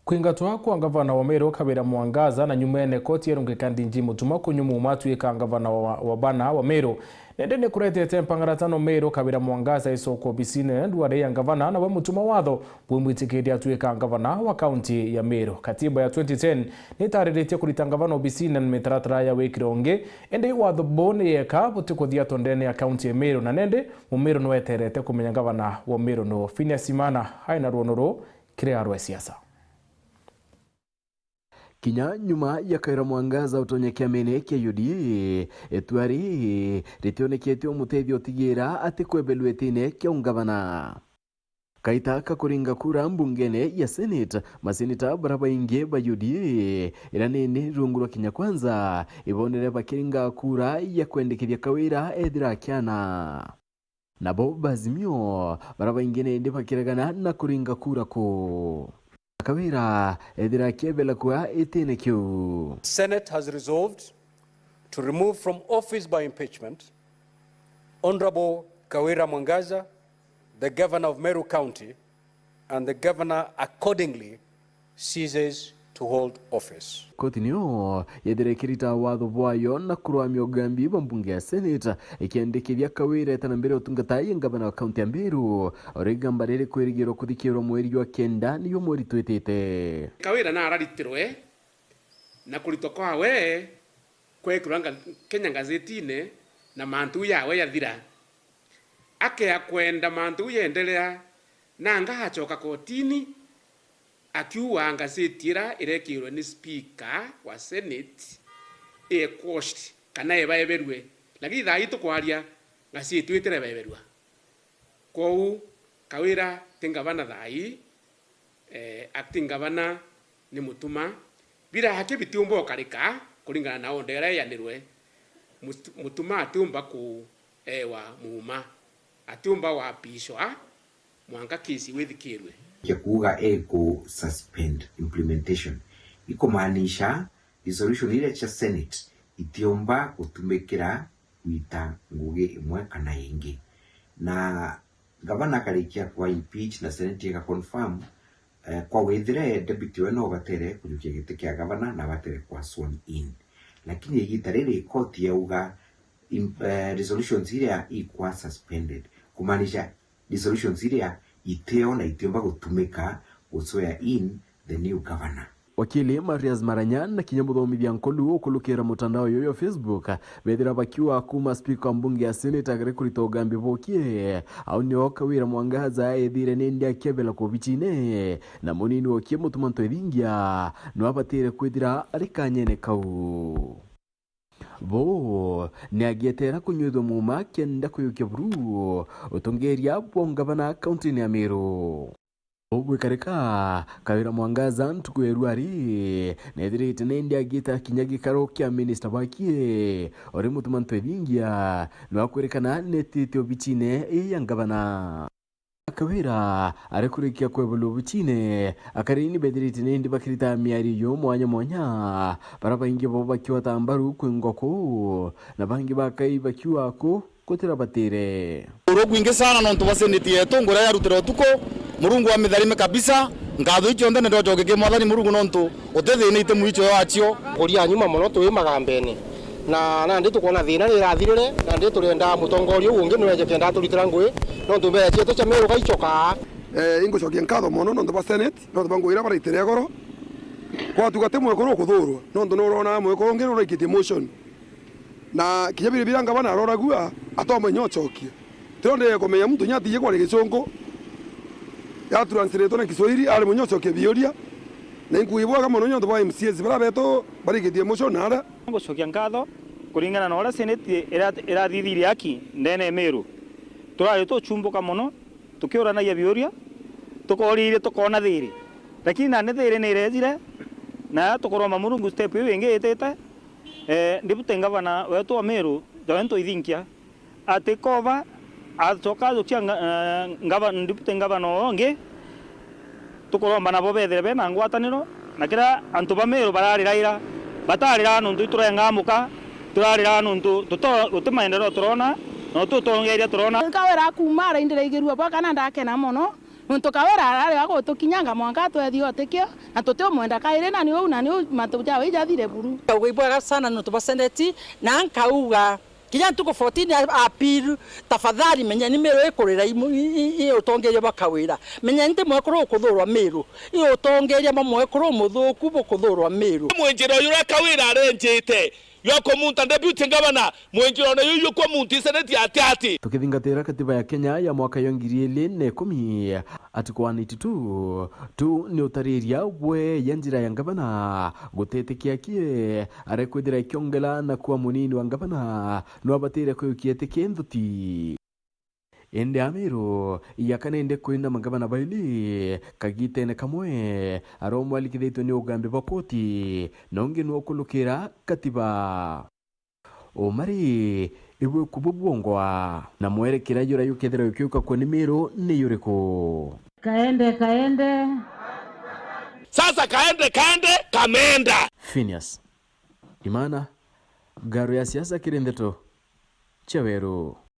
Kwingatwa kwa gavana wa Meru Kawira Mwangaza na nyumene koti erungikandi nji mutuma kunyumu matuika gavana wa bana wa Meru nendene kuretete mpangaratano Meru Kawira Mwangaza isoko bisine ndware ya gavana na we mutuma watho bwimwitikiria atuika gavana wa kaunti ya Meru. Katiba ya 2010 nitariretie kurita gavana obisine mitaratara ya wekironge ende watho bone yeka butikuthia tondene ya kaunti ya Meru na nende Mumeru no eterete kumenya gavana wa Meru no Phineas Imana haina ruonoro kire arwe siasa. Kinya nyuma ya Kawira Mwangaza utonyekia mene kia UDA etwari ritioneketio muteithio tigira ati kwebelwetine kia ungavana kaitaka kuringa kura mbungene ya Senate maseneta baraba inge ba UDA iranene rungurwa Kinya Kwanza ibonere bakiringa kura ya kwendekithia Kawira ethira kiana nabo bazimio baraba ingene ndi bakiragana na kuringa kura ko Kawira ethira kiebela kwa etene kiu. Senate has resolved to remove from office by impeachment Honorable Kawira Mwangaza, the governor of Meru County, and the governor accordingly ceases to hold office. Koti niyo yedirekirita watho bwayo na kurwamia ugambi wa mbunge ya Senate ikiandikithia Kawira etana mbere utungatai gavana wa kaunti ya Meru origamba riri kwirigirwo kuthikirwo mweri wa kenda niyo mweri twetete. Kawira na araritirwe na kurito kwawe kwekuranga Kenya gazetine na mantu yawe yathira ake akwenda mantu yendelea na ngahachoka kotini akiwa ngazetira irekirwe ni speaker wa Senate quashed kana ebaeberwe lakini thaito kwaria ngazeti wetire ebaeberwa kou Kawira tingavana thai acting governor ni mutuma bila hake bitumbo karika kulingana na ondera yanirwe mutuma atumba ku wa muuma atumba wa pishwa mwanga kisi wethikirwe ya kuuga eko suspend implementation iko maanisha resolution ile cha Senate itiomba kutumikira wita nguge imwe kana ingi na gavana karikia kwa impeach na Senate ya confirm kwa wethire deputy weno batere kujukia gite kia gavana na batere kwa sworn in lakini igitarire court yauga resolution ile iko suspended kumaanisha resolution ile iteo na itiomba gutumika guswear in the new governor. Wakili Marias Maranyan na kinyamuthomithia nkolu ukulukira mutandao yoyo Facebook bethira bakiwa kuma speaker mbunge ya Senate agere kurita ugambi bokie au nio Kawira Mwangaza ethire nendia kiebela ko bichine na munini wokie mutumanto ethingia no abatire kwithira arikanyene kau bo ni agietera kunyuthwo muma kenda kuyukia buru utongeria bongavana kaunti ya Meru Ogwekareka Kawira Mwangaza ntukwerwari nethirite nendi agita kinyagi karo kia minister bakie ori mutumanto ethingia no akwerekana netite obichine ya gavana Kawira arekurikia kwebulu bichine akarini bethirite nendi bakirita miari yo mwanya baraba ingi bo bakiwa tambaru kwingoko na bangi bakai bakiwa ko kotira batere urogwinge sana no ntubaseniti yetu ngora ya rutero tuko murungu wa mitharime kabisa ngatho icio ndene ndojogeke mwathani murungu no ntu utethine muicho yacio uria nyuma muno twi magambeni na ndi tukona thina irathirire na ndi turenda mutongorio ungi niweje kenda turitira ngui no tumbe cieto cha Meru gaichoka ingucokia nkatho muno no ntuba Senate no tubangwira baraitire goro kwa tugate mwekoro kuthurwa no ntu urona mwekoro ngi no ikitie motion na kijabiri biranga bana aroragua atoma nyochokia tironde komenya mtu nyati kwa gicungu ya translate na Kiswahili ale munyochokia bioria na inkuibwa kama nonyo ndo MCS bara beto bari kitie motion nara ngucokia ngatho kuringana na ora Senate irathithiri aki ndene Meru turari tuchumbuka muno tukioranagia bioria tukorire tukona thiri lakini na thiri ni irejire na tukoroma murungu step iyo ingi itete ndipute gavana wetu wa Meru jawento ithinkia atikova atoka zukia gavana ndipute gavana onge tukoromba nabo bethere bena ngwataniro na kira antu ba Meru barariraira batarira nundu turengamuka turarira nundu tutumaendero turona no tutongeria turona Kawira kuma ara indireigirwa bwa kana ndakena muno Muntu Kawira arari ago tukinyanga mwanga twethi otekio na tutio mwenda kaire na ni matuja wija thire buru. Uibwaga sana no tubaseneti na nkauga kinya tuko 14 appeal tafadhali menya ni mero ekorera i utongeria bakawira menya nte mwekoro kuthurwa mero i utongeria mwekoro muthuku bukuthurwa mero mwenjero yura kawira arenjete yoko munta deputy governor mwenjero na yuyu kwa munti seneti ati tukithingatira katiba ya Kenya ya mwaka 2010 article 182 tu ni utariria we ya njira ya gavana gutetekia kie arekwithira ikiongela na kuwa munini wa gavana no abatire kuyukiete kenduti ende amiro yakanende kwenda magavana baili kagitene kamwe aromwa likithitwe ni ugambe bakoti nonge no kulukira katiba omari iwe kububwongwa na mwerekera yura yukethera yukiuka kwa nimero ni yuriko kaende sasa kaende kamenda Phineas Imana garo ya siasa kirendeto Chaweru.